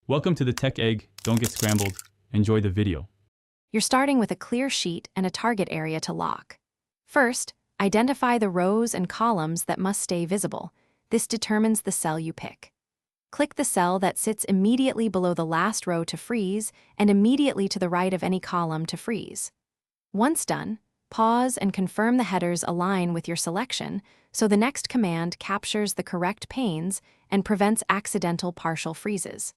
Welcome to the Tech Egg. Don't get scrambled. Enjoy the video. You're starting with a clear sheet and a target area to lock. First, identify the rows and columns that must stay visible. This determines the cell you pick. Click the cell that sits immediately below the last row to freeze and immediately to the right of any column to freeze. Once done, pause and confirm the headers align with your selection so the next command captures the correct panes and prevents accidental partial freezes.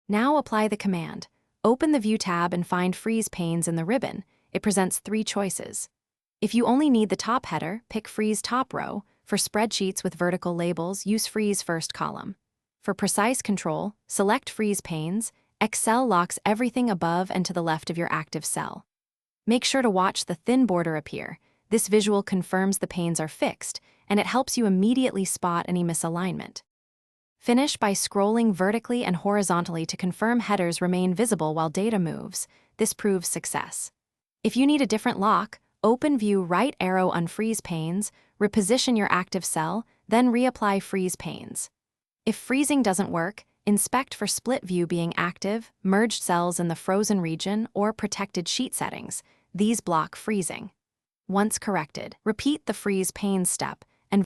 Now apply the command. Open the View tab and find Freeze Panes in the ribbon. It presents 3 choices. If you only need the top header, pick Freeze Top Row. For spreadsheets with vertical labels, use Freeze First Column. For precise control, select Freeze Panes. Excel locks everything above and to the left of your active cell. Make sure to watch the thin border appear. This visual confirms the panes are fixed, and it helps you immediately spot any misalignment. Finish by scrolling vertically and horizontally to confirm headers remain visible while data moves. This proves success. If you need a different lock, open View right arrow unfreeze panes, reposition your active cell, then reapply freeze panes. If freezing doesn't work, inspect for split view being active, merged cells in the frozen region, or protected sheet settings. These block freezing. Once corrected, repeat the freeze panes step and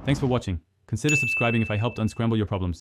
Thanks for watching. Consider subscribing if I helped unscramble your problems.